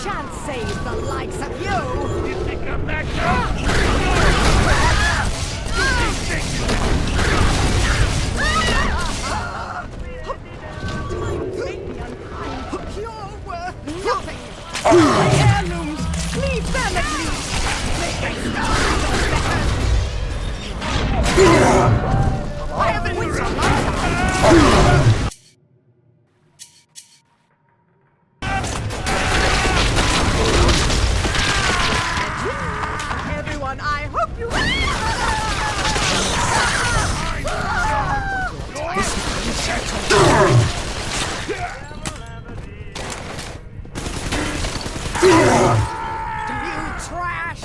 shan't save the likes of you! You think I'm that dumb? You're worth nothing! My heirlooms! Leave them at least! Make a start! I haven't waited so long. Everyone, I hope you... You trash!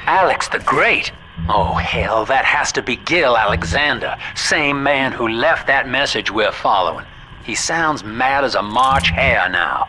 Alex the Great? Oh, hell, that has to be Gil Alexander, same man who left that message we're following. He sounds mad as a March hare now.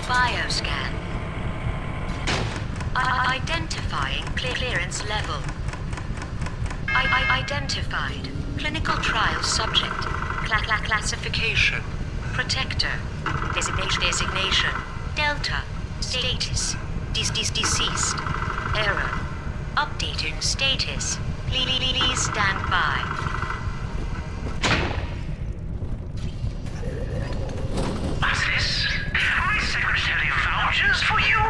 Bioscan. Identifying clearance level. Identified. Clinical trial subject. Classification. Protector. Designation. Delta. Status. Deceased. Error. Updating status. Please stand by. What's this? My secretary vouchers for you?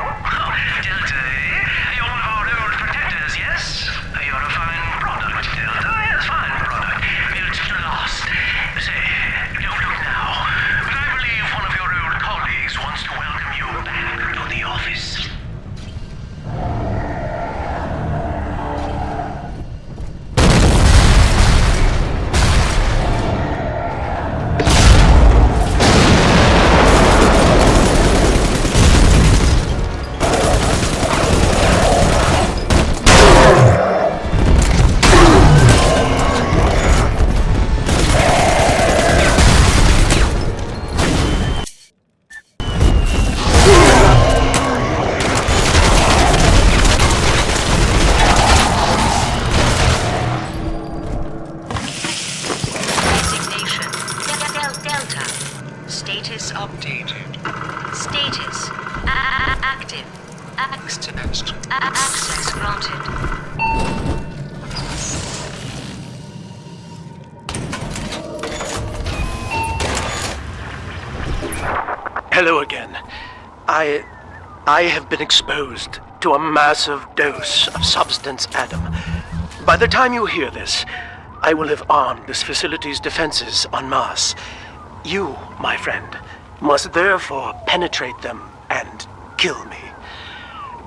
Delta, eh? You're one of our old protectors, yes? You're a fine product, Delta. Yes, fine product. Built to last. Say, don't look now, but I believe one of your old colleagues wants to welcome you back to the office. Status updated. Status active. Access granted. Hello again. I have been exposed to a massive dose of Substance Adam. By the time you hear this, I will have armed this facility's defenses en masse. You, my friend, must therefore penetrate them and kill me.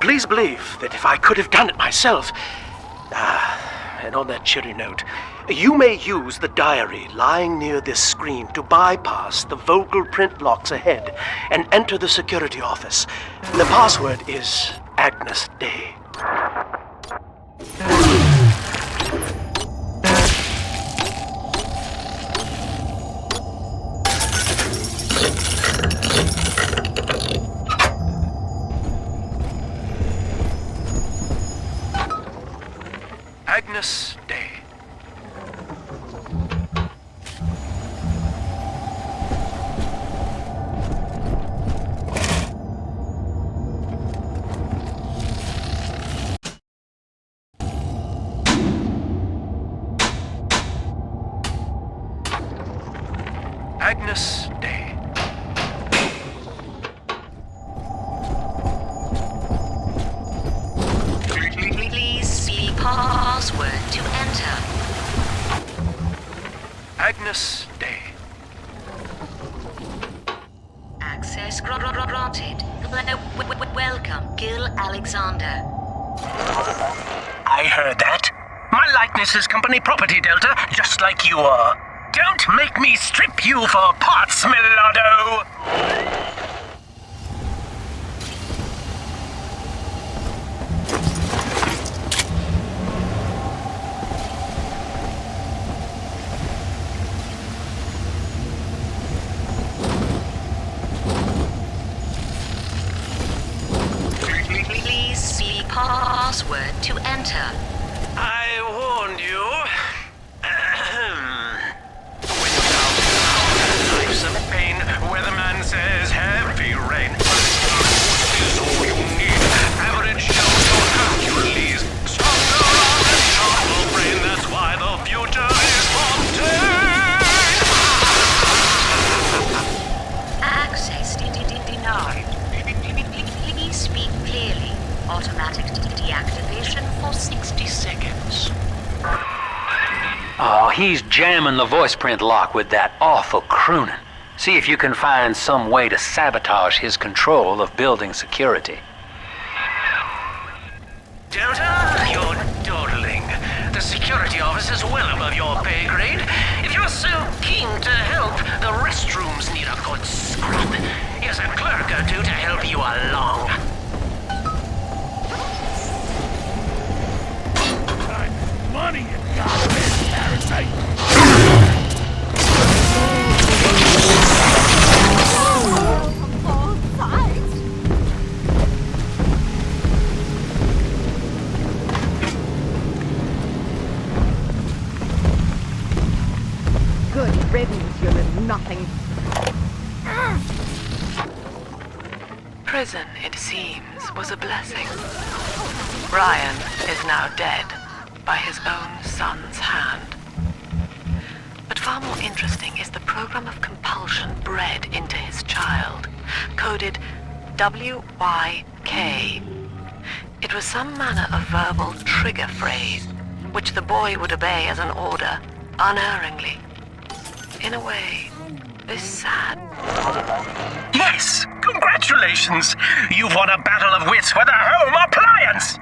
Please believe that if I could have done it myself... and on that cheery note, you may use the diary lying near this screen to bypass the vocal print locks ahead and enter the security office. The password is Agnes Day. Agnes Day. Agnes Day. Please see password to enter. Agnes Day. Access granted. Welcome, Gil Alexander. I heard that. My likeness is company property, Delta, just like you are. Don't make me strip you for parts, Millardo! Please see password to enter. I warned you. Life's of pain, weatherman says heavy rain. Is all you need. Average shows your Hercules. Stronger arm and sharper brain. That's why the future is obtained. Access denied. Please speak clearly. Automatic deactivation for 60 seconds. Oh, he's jamming the voice print lock with that awful crooning. See if you can find some way to sabotage his control of building security. Delta, you're dawdling. The security office is well above your pay grade. If you're so keen to help, the restrooms need a good scrub. Here's a clerk or two to help you along. Money, you goddamn parasite! From all sides. Good riddance, you little nothing. Prison, it seems, was a blessing. Ryan is now dead by his own son's hand. But far more interesting is the program of compulsion bred into his child, coded WYK. It was some manner of verbal trigger phrase, which the boy would obey as an order, unerringly. In a way, this sad. Yes! Congratulations! You've won a battle of wits with a home appliance!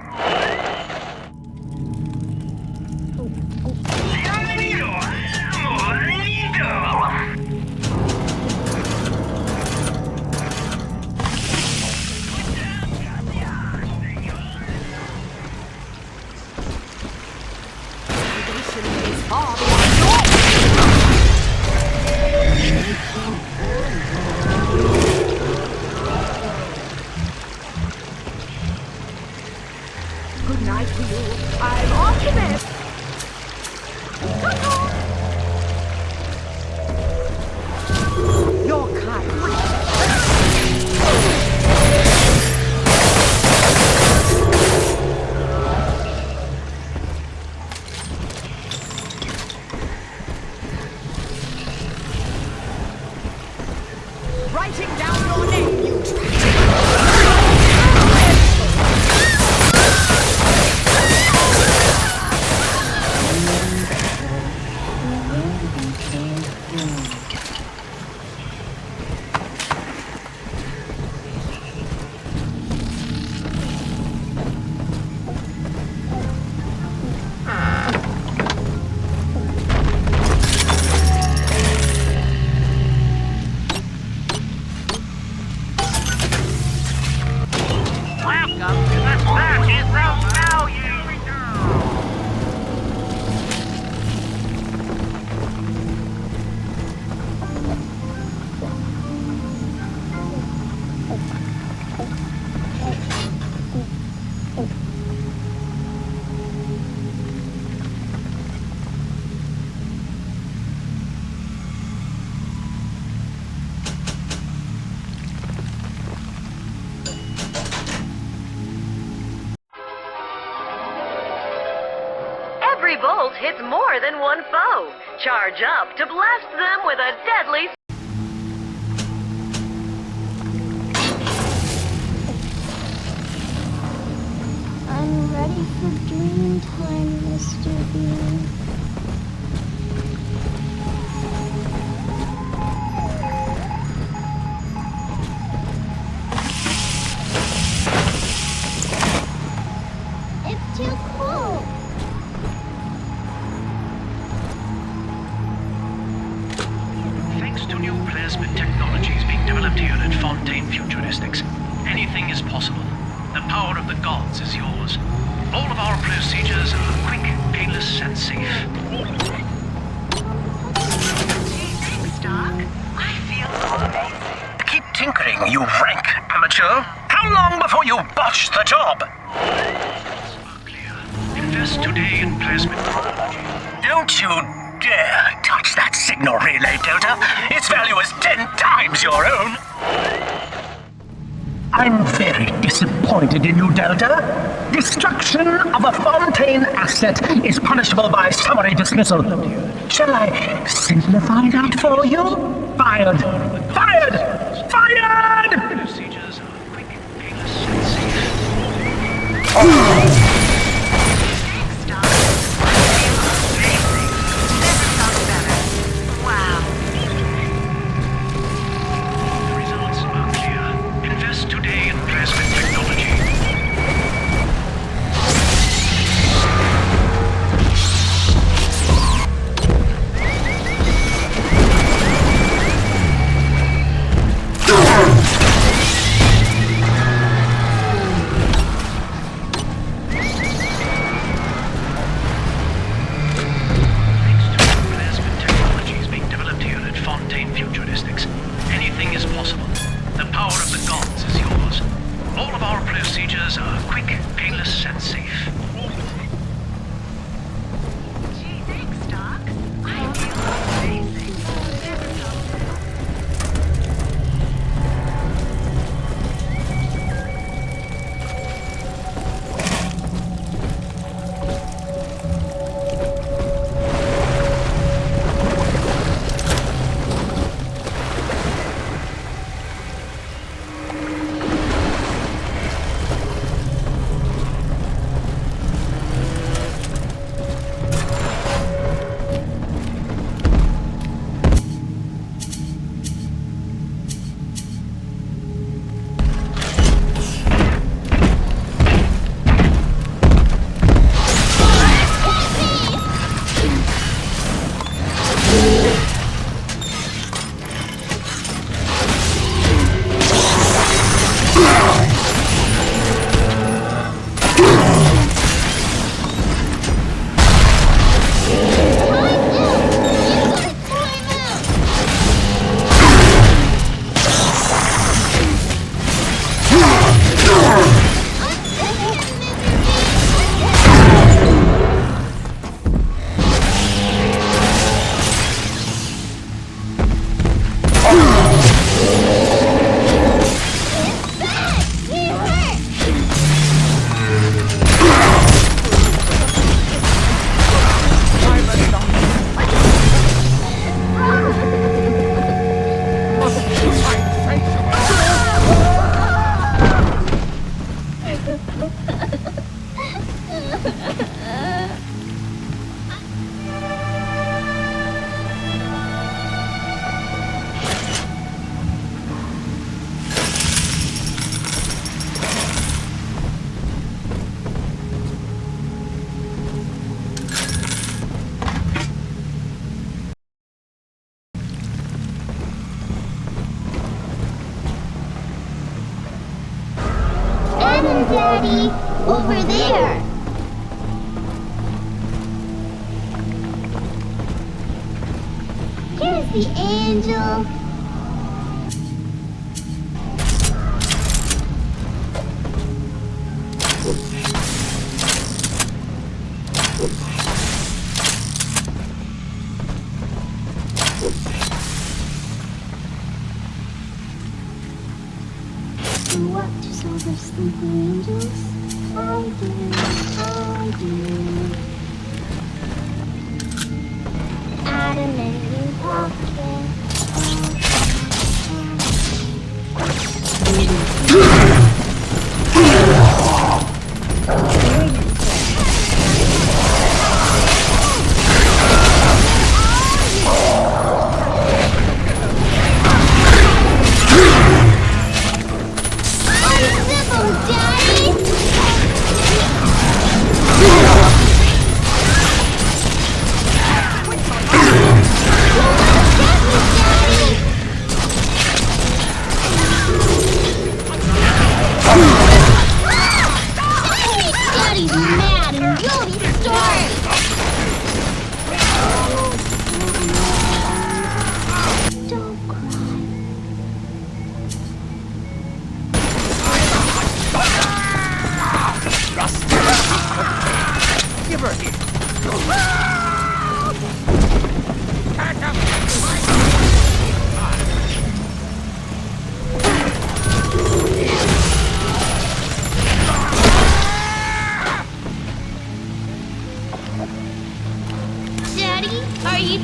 Is far beyond your... Good night to you. I'm off to bed. Your kind. Writing down your name, you Every bolt hits more than one foe. Charge up to blast them with a deadly... I'm ready for dream time, Mr. Bean. It's too cold. Thanks to new plasmid technologies being developed here at Fontaine Futuristics, anything is possible. The power of the gods is yours. All of our procedures are quick, painless, and safe. Thanks, Doc. I feel amazing. Keep tinkering, you rank amateur. How long before you botch the job? Invest today in plasmid technology. Don't you dare touch that signal relay, Delta. Its value is 10 times your own. I'm very disappointed in you, Delta. Destruction of a Fontaine asset is punishable by summary dismissal. Shall I simplify that for you? Fired! Fired! Fired! Procedures are quick, painless, and safe. Thanks, Doc. I feel amazing. Never felt better. Wow. The results are clear. Invest today in plasmid technology. Anything is possible. The power of the gods is yours. All of our procedures are quick, painless, and safe. Gee, thanks, Doc. I feel amazing. Never felt better. Daddy, over there. Here's the angel. You watch over sleeping angels? I do.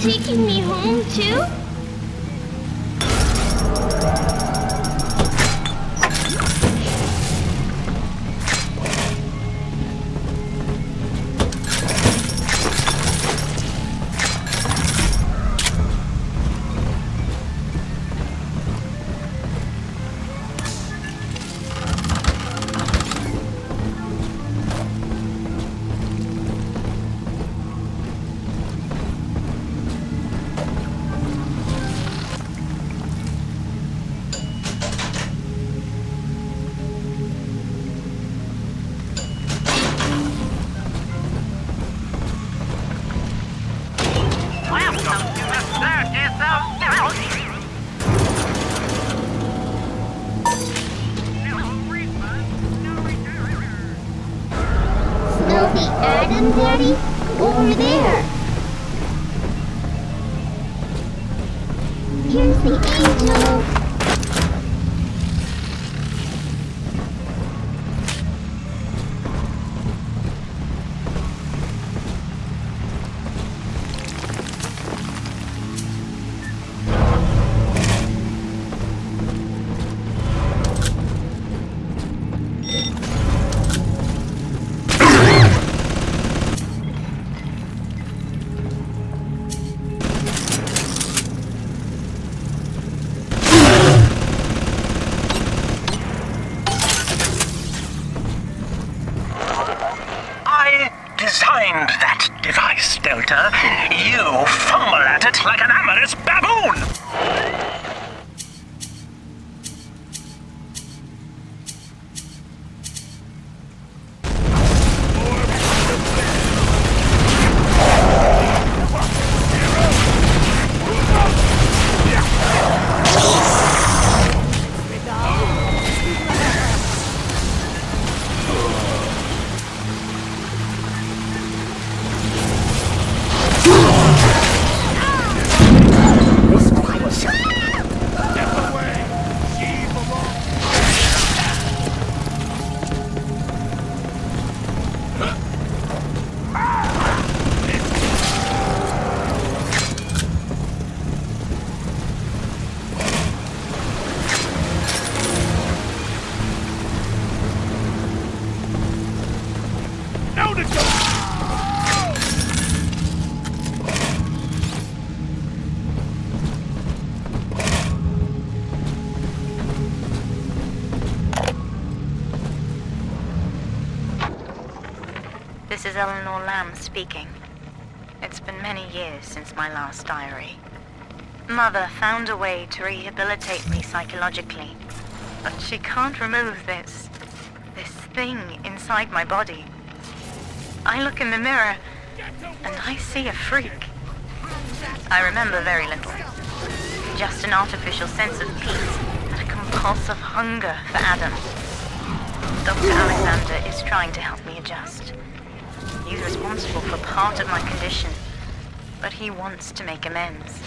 taking me home too? Smell the Adam, Daddy? Over there. Here's the angel. Designed that device, Delta. You fumble at it like an amorous baboon! This is Eleanor Lamb speaking. It's been many years since my last diary. Mother found a way to rehabilitate me psychologically, but she can't remove this thing inside my body. I look in the mirror, and I see a freak. I remember very little. Just an artificial sense of peace and a compulsive hunger for Adam. Dr. Alexander is trying to help me adjust. He's responsible for part of my condition, but he wants to make amends.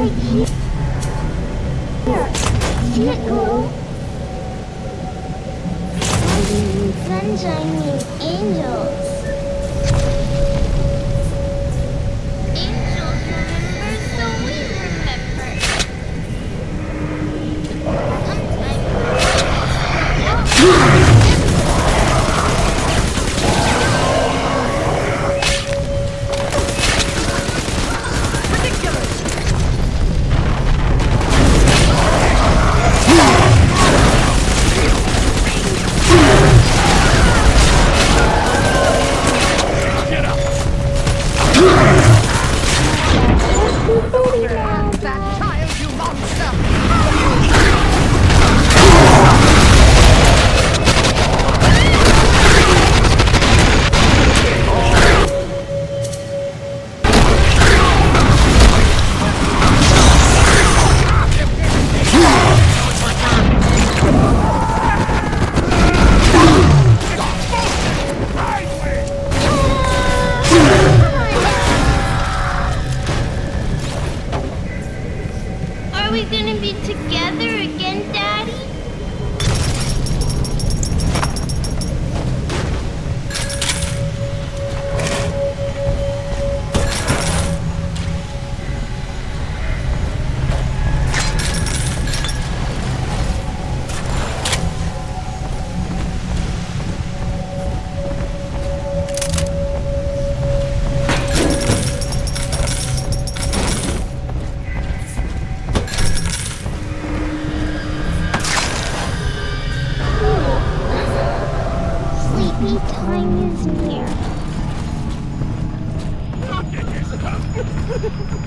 right here. See it glow? Sunshine means angels. Angels remember, so we remember. That child, you monster! Are we gonna be together again, Daddy? Sleepy time is near. Thank you.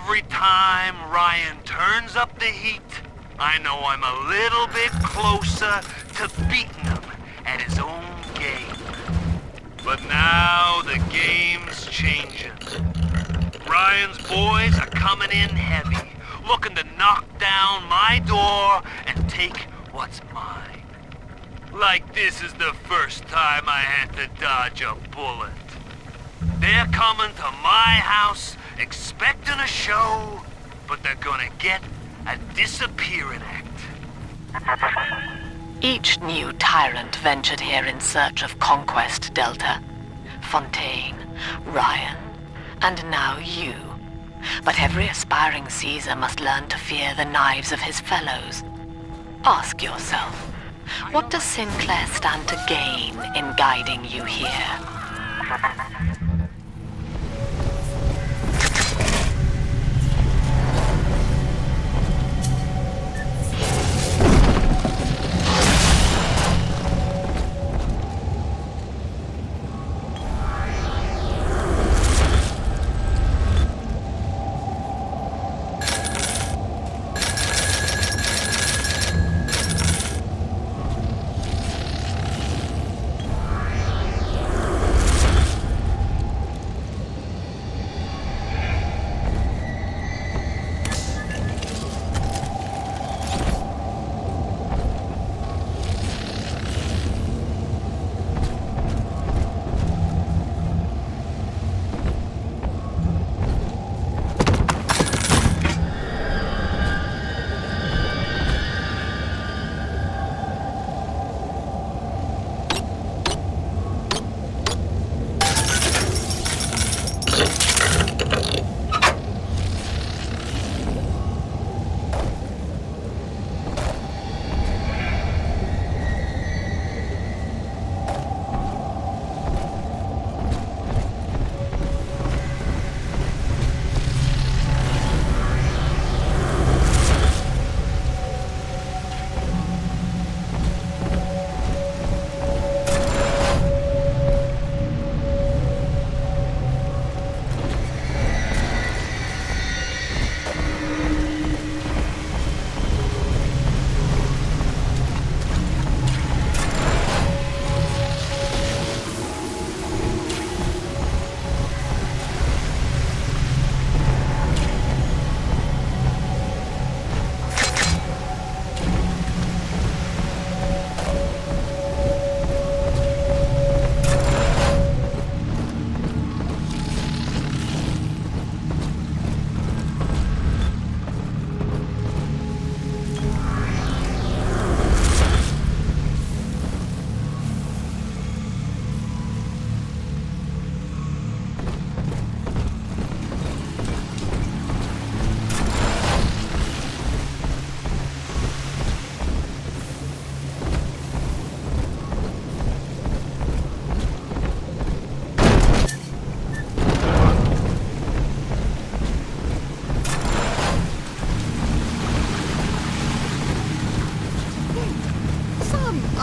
Every time Ryan turns up the heat, I know I'm a little bit closer to beating him at his own game. But now the game's changing. Ryan's boys are coming in heavy, looking to knock down my door and take what's mine. Like this is the first time I had to dodge a bullet. They're coming to my house expecting a show, but they're gonna get a disappearing act. Each new tyrant ventured here in search of conquest, Delta. Fontaine, Ryan, and now you. But every aspiring Caesar must learn to fear the knives of his fellows. Ask yourself, what does Sinclair stand to gain in guiding you here?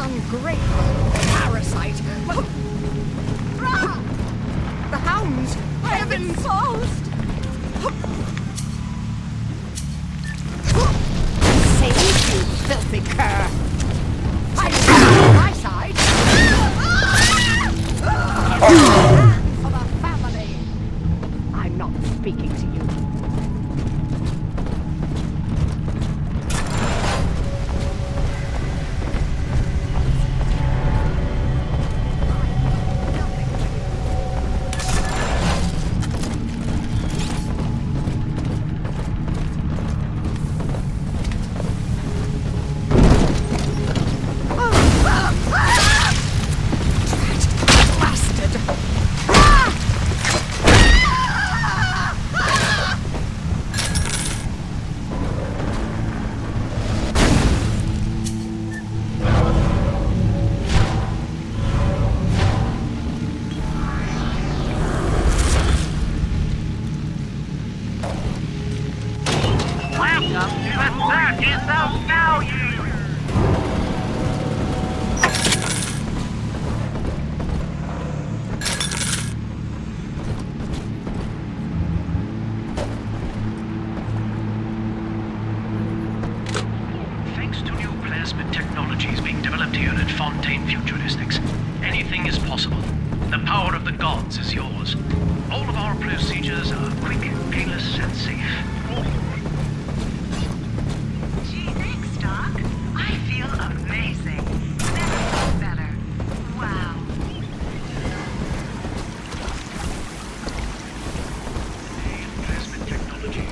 ungrateful parasite. The hounds have been exposed. Save you, filthy cur. I'm on my side. For the family. I'm not speaking to you. Fontaine Futuristics. Anything is possible. The power of the gods is yours. All of our procedures are quick, painless, and safe. Gee, thanks, Doc. I feel amazing. Never felt better. Wow. Plasmid technology.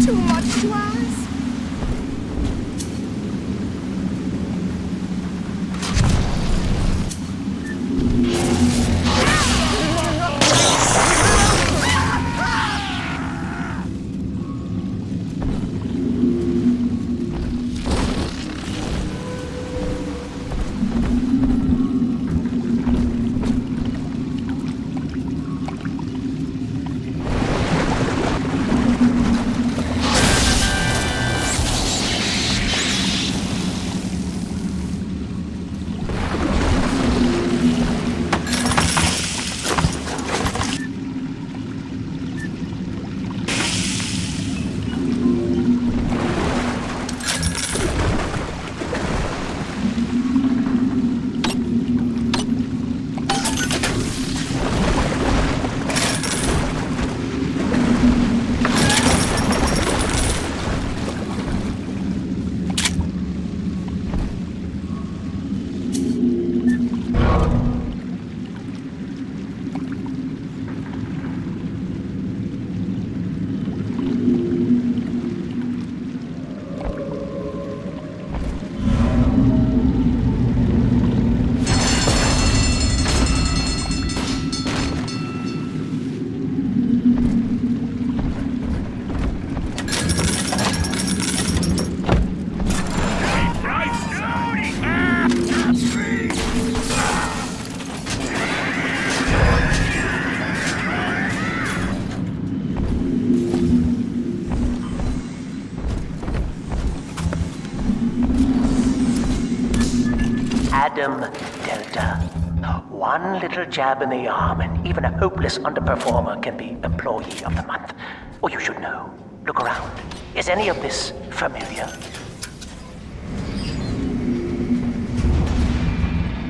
Too much to ask? Adam Delta. One little jab in the arm, and even a hopeless underperformer can be Employee of the Month. Or you should know. Look around. Is any of this familiar?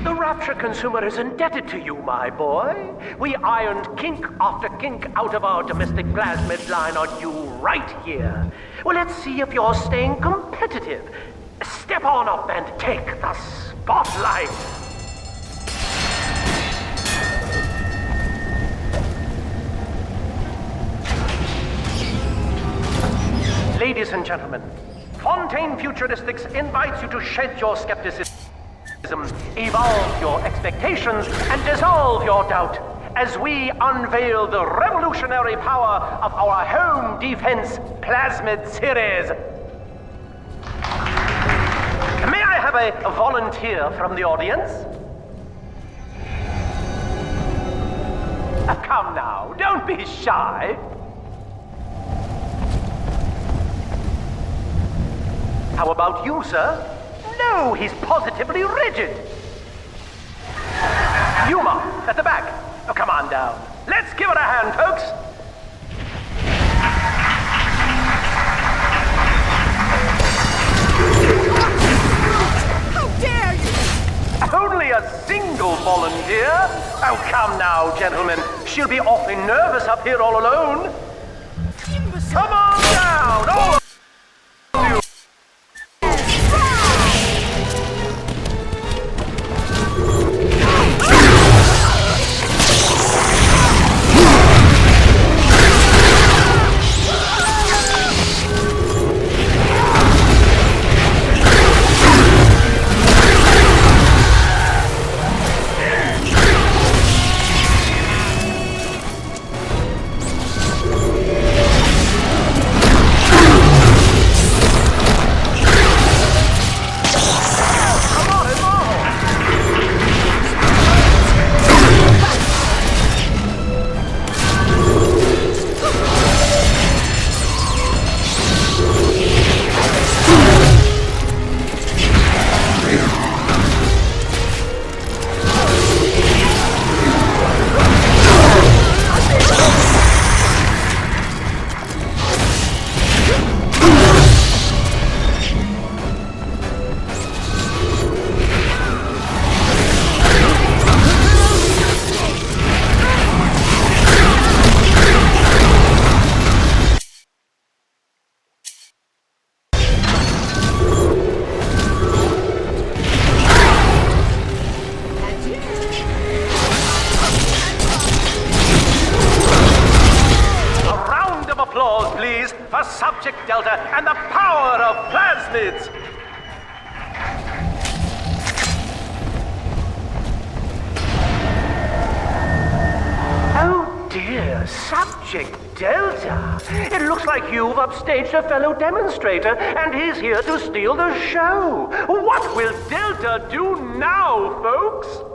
The Rapture consumer is indebted to you, my boy. We ironed kink after kink out of our domestic plasmid line on you right here. Well, let's see if you're staying competitive. Step on up and take the spotlight. Ladies and gentlemen, Fontaine Futuristics invites you to shed your skepticism, evolve your expectations, and dissolve your doubt as we unveil the revolutionary power of our home defense plasmid series. May I have a volunteer from the audience? Come now, don't be shy. How about you, sir? No, he's positively rigid. Yuma, at the back. Oh, come on down. Let's give it a hand, folks. How dare you! Only a single volunteer? Oh, come now, gentlemen. She'll be awfully nervous up here all alone. Come on down, all of you. For Subject Delta and the power of plasmids! Oh dear, Subject Delta. It looks like you've upstaged a fellow demonstrator, and he's here to steal the show. What will Delta do now, folks?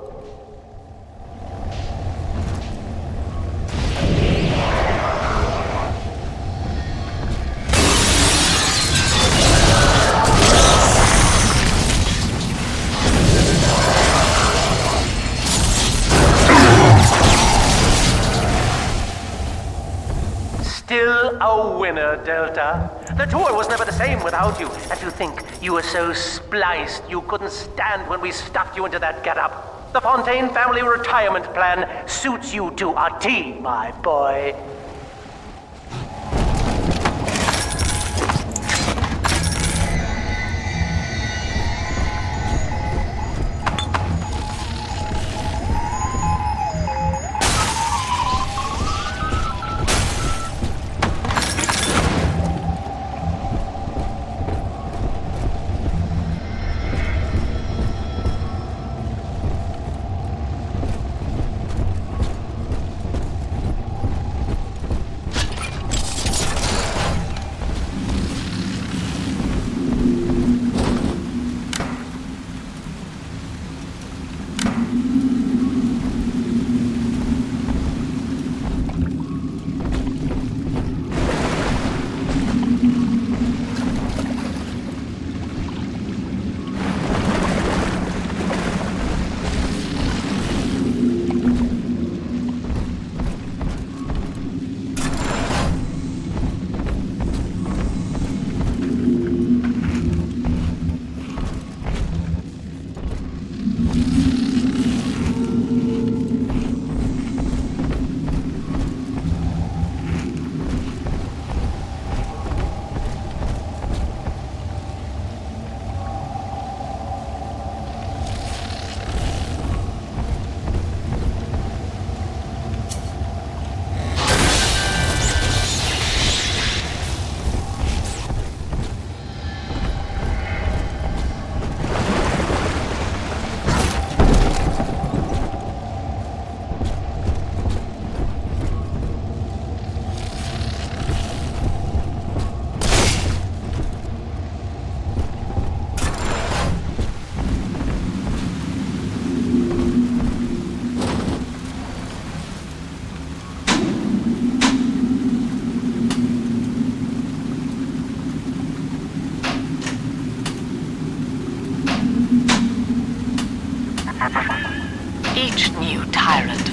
Still a winner, Delta. The tour was never the same without you. And to think you were so spliced you couldn't stand when we stuffed you into that getup. The Fontaine family retirement plan suits you to a T, my boy.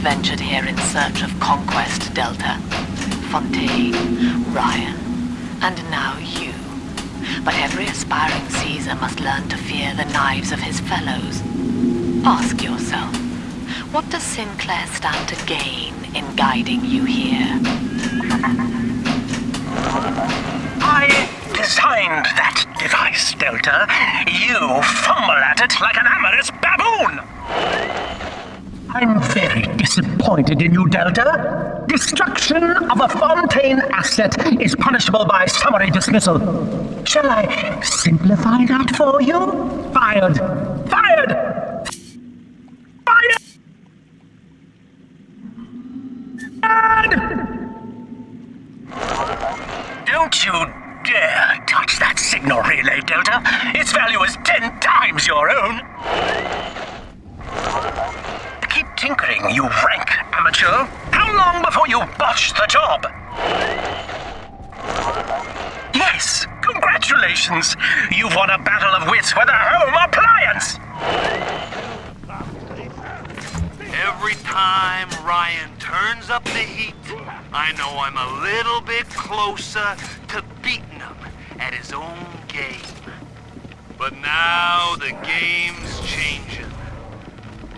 ventured here in search of conquest, Delta. Fontaine, Ryan, and now you. But every aspiring Caesar must learn to fear the knives of his fellows. Ask yourself, what does Sinclair stand to gain in guiding you here? I designed that device, Delta. You fumble at it like an amorous baboon! I'm very disappointed in you, Delta. Destruction of a Fontaine asset is punishable by summary dismissal. Shall I simplify that for you? Fired! Fired! Fired! Don't you dare touch that signal relay, Delta. Its value is 10 times your own. Keep tinkering, you rank amateur. How long before you botch the job? Yes, congratulations. You've won a battle of wits with a home appliance. Every time Ryan turns up the heat, I know I'm a little bit closer to beating him at his own game. But now the game's changing.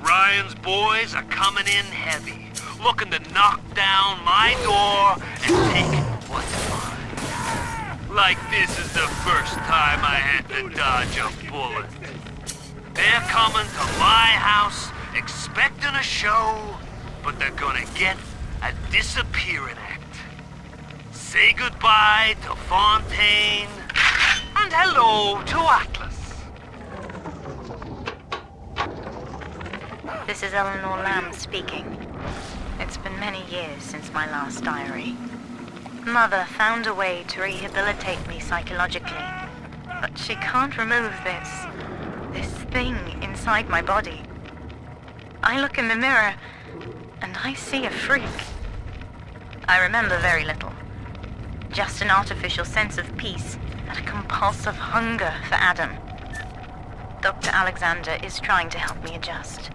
Ryan's boys are coming in heavy, looking to knock down my door and take what's mine. Like this is the first time I had to dodge a bullet. They're coming to my house expecting a show, but they're gonna get a disappearing act. Say goodbye to Fontaine, and hello to Atlas. This is Eleanor Lamb speaking. It's been many years since my last diary. Mother found a way to rehabilitate me psychologically, but she can't remove this thing inside my body. I look in the mirror, and I see a freak. I remember very little. Just an artificial sense of peace and a compulsive hunger for Adam. Dr. Alexander is trying to help me adjust.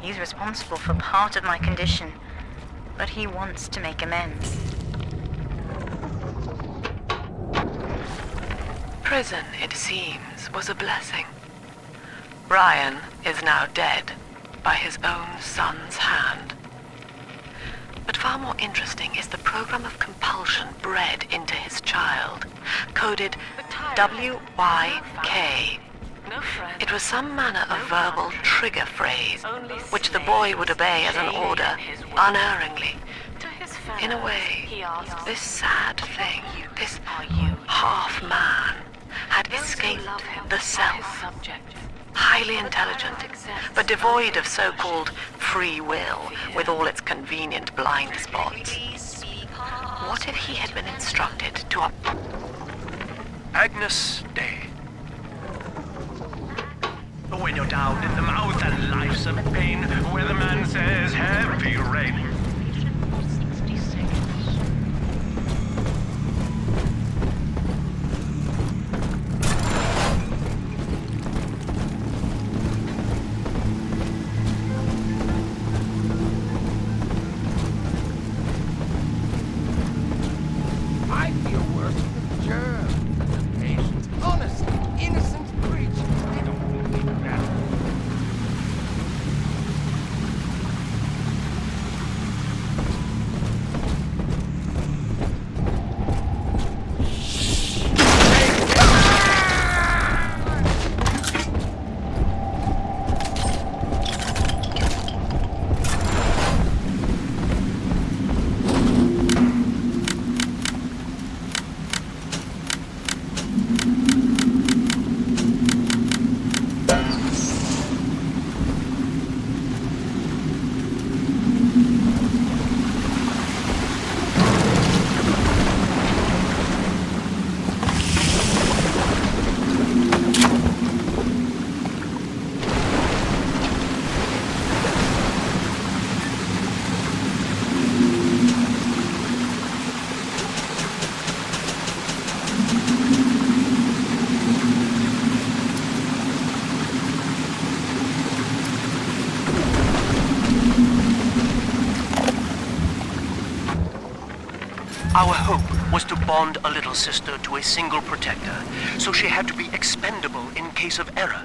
He's responsible for part of my condition, but he wants to make amends. Prison, it seems, was a blessing. Ryan is now dead by his own son's hand. But far more interesting is the program of compulsion bred into his child, coded WYK. It was some manner of verbal trigger phrase, which the boy would obey as an order, unerringly. In a way, this sad thing, this half-man, had escaped the self. Highly intelligent, but devoid of so-called free will, with all its convenient blind spots. What if he had been instructed to Agnus Dei. When you're down in the mouth and life's a pain, where the man says heavy rain. I feel worse for the germs than the patients. Honestly, innocent creatures. They don't mean that. Our hope was to bond a little sister to a single protector, so she had to be expendable in case of error.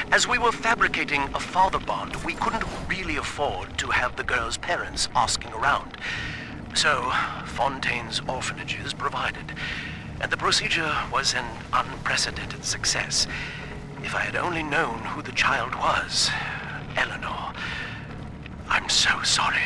As we were fabricating a father bond, we couldn't really afford to have the girl's parents asking around. So, Fontaine's orphanages provided, and the procedure was an unprecedented success. If I had only known who the child was, Eleanor, I'm so sorry.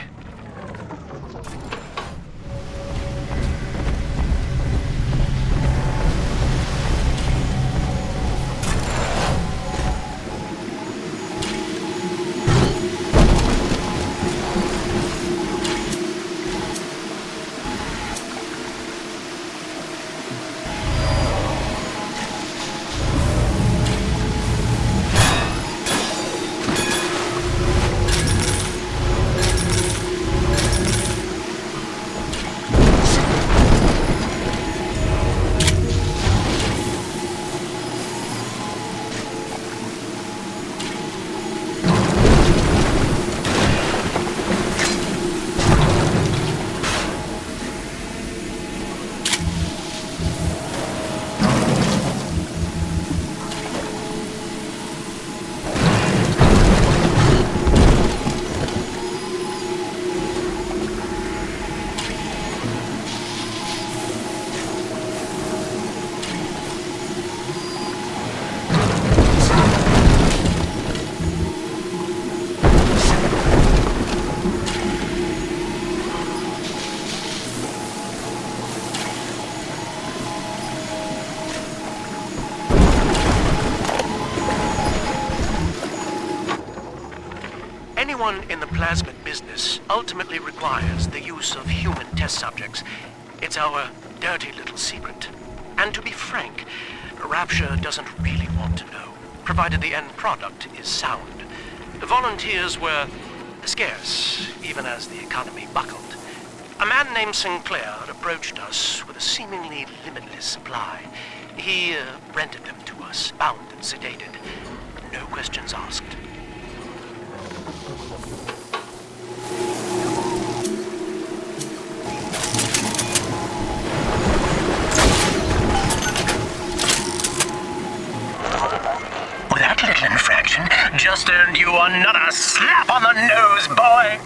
Anyone in the plasmid business ultimately requires the use of human test subjects. It's our dirty little secret. And to be frank, Rapture doesn't really want to know, provided the end product is sound. The volunteers were scarce, even as the economy buckled. A man named Sinclair approached us with a seemingly limitless supply. He rented them to us, bound and sedated. No questions asked. That little infraction just earned you another slap on the nose, boy!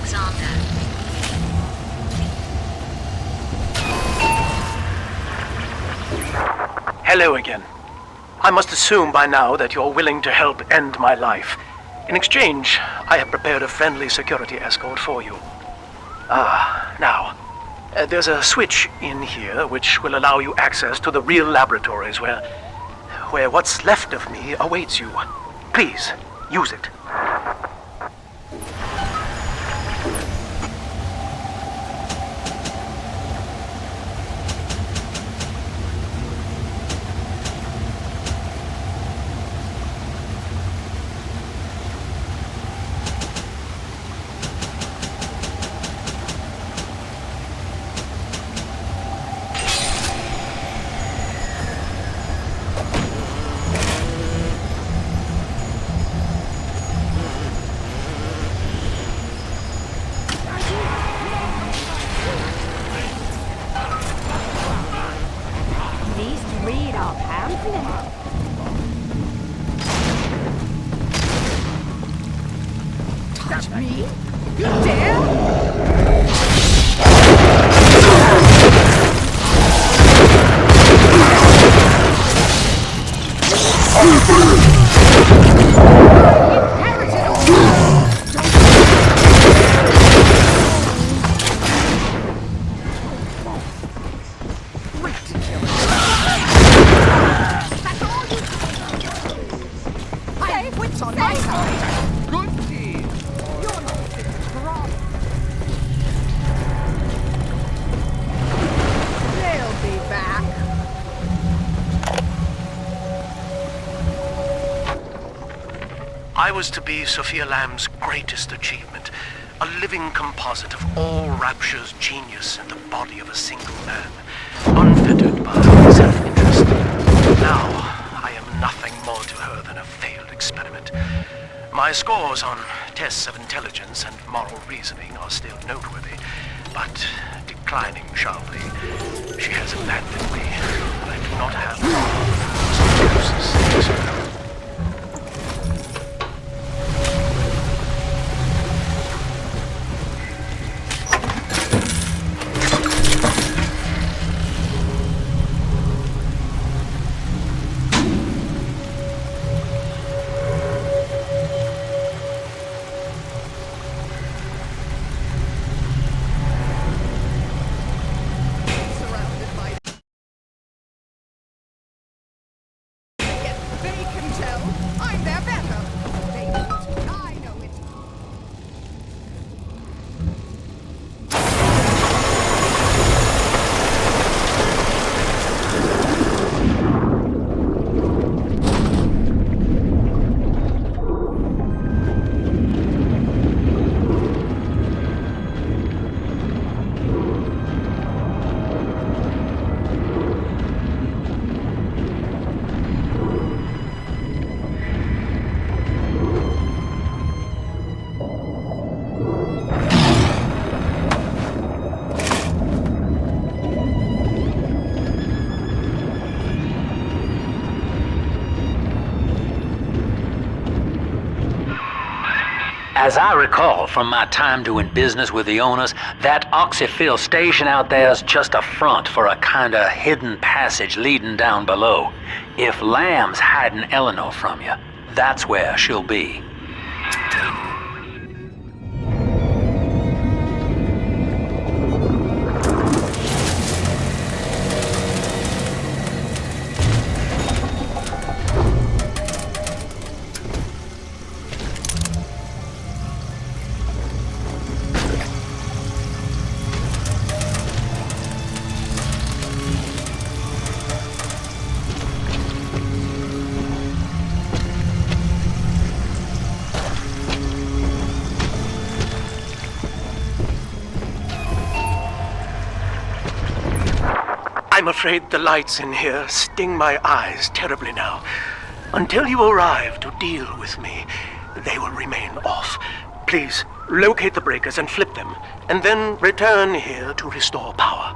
Alexander. Hello again. I must assume by now that you're willing to help end my life. In exchange, I have prepared a friendly security escort for you. There's a switch in here which will allow you access to the real laboratories where what's left of me awaits you. Please, use it. Touch me? You dare? I was to be Sophia Lamb's greatest achievement, a living composite of all Rapture's genius in the body of a single man, unfettered by self-interest. Now, I am nothing more to her than a failed experiment. My scores on tests of intelligence and moral reasoning are still noteworthy, but declining sharply. She has abandoned me. I do not have psychosis. As I recall from my time doing business with the owners, that oxyfill station out there's just a front for a kinda hidden passage leading down below. If Lamb's hiding Eleanor from you, that's where she'll be. I'm afraid the lights in here sting my eyes terribly now. Until you arrive to deal with me, they will remain off. Please, locate the breakers and flip them, and then return here to restore power.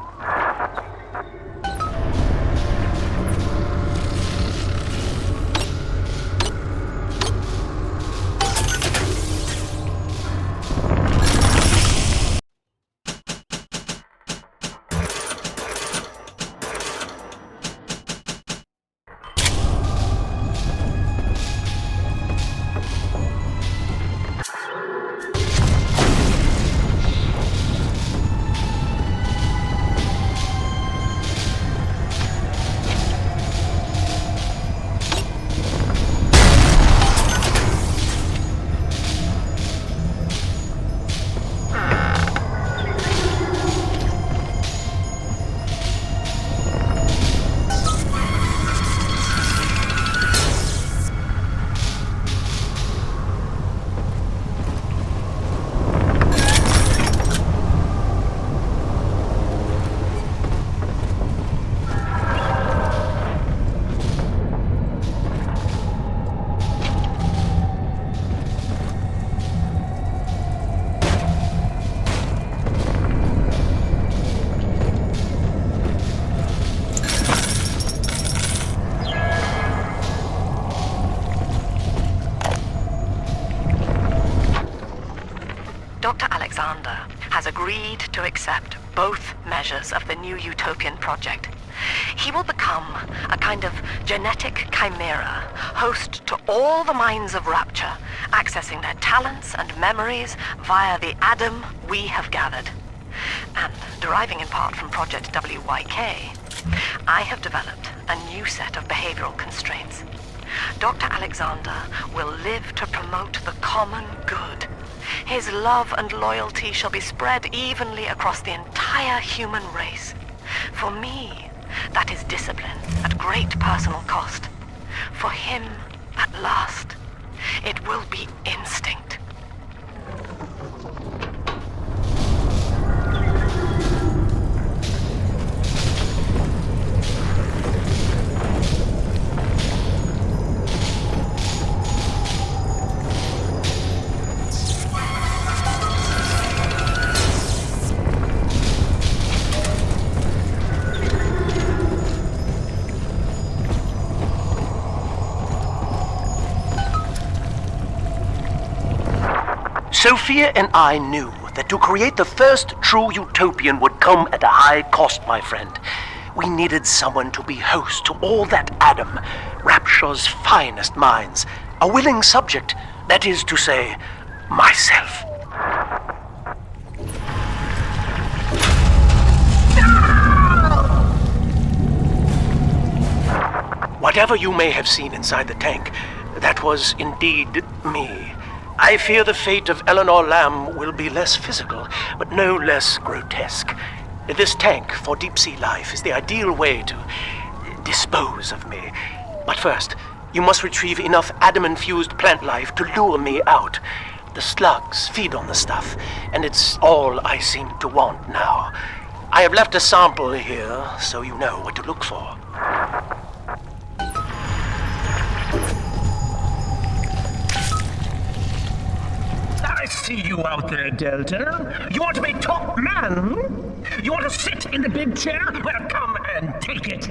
Alexander has agreed to accept both measures of the new utopian project. He will become a kind of genetic chimera, host to all the minds of Rapture, accessing their talents and memories via the Adam we have gathered. And deriving in part from Project WYK, I have developed a new set of behavioral constraints. Dr. Alexander will live to promote the common good. His love and loyalty shall be spread evenly across the entire human race. For me, that is discipline at great personal cost. For him, at last, it will be instinct. Sophia and I knew that to create the first true utopian would come at a high cost, my friend. We needed someone to be host to all that Adam, Rapture's finest minds, a willing subject, that is to say, myself. Whatever you may have seen inside the tank, that was indeed me. I fear the fate of Eleanor Lamb will be less physical, but no less grotesque. This tank for deep-sea life is the ideal way to dispose of me. But first, you must retrieve enough Adam-infused plant life to lure me out. The slugs feed on the stuff, and it's all I seem to want now. I have left a sample here, so you know what to look for. I see you out there, Delta. You want to be top man? You want to sit in the big chair? Well, come and take it.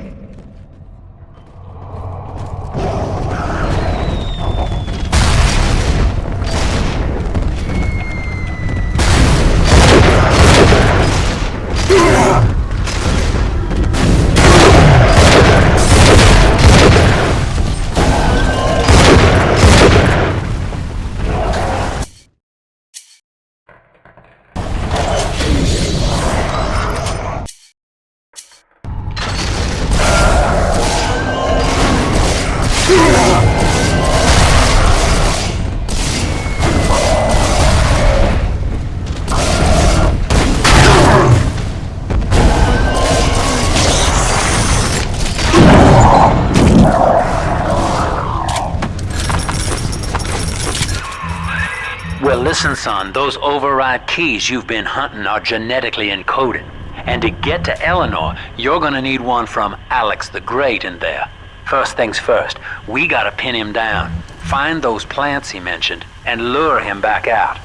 Well, listen, son, those override keys you've been hunting are genetically encoded. And to get to Eleanor, you're gonna need one from Alex the Great in there. First things first, we gotta pin him down. Find those plants he mentioned, and lure him back out.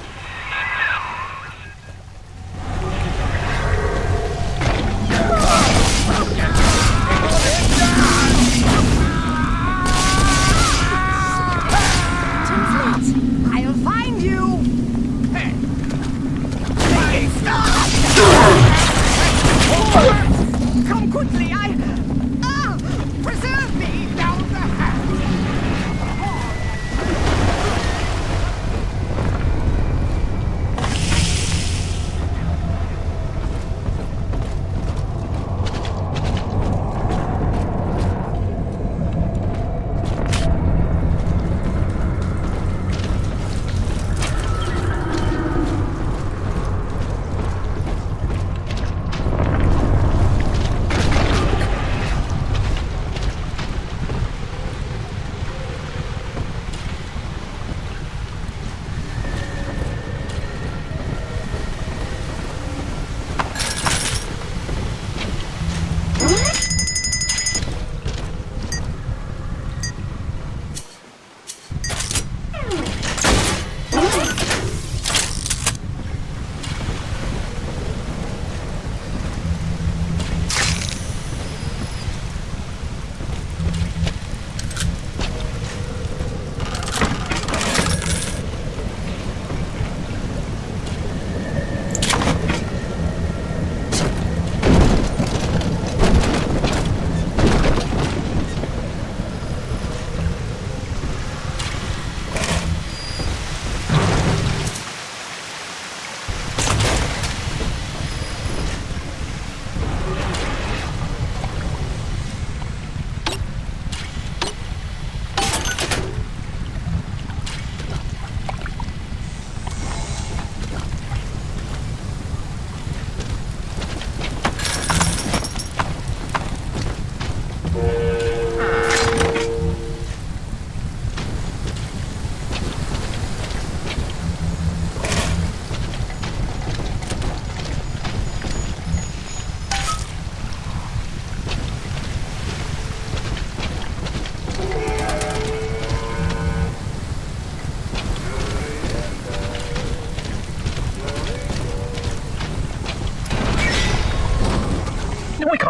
I'll find you! Come quickly, preserve me down the hatch!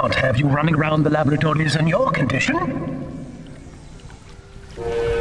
can't have you running around the laboratories in your condition.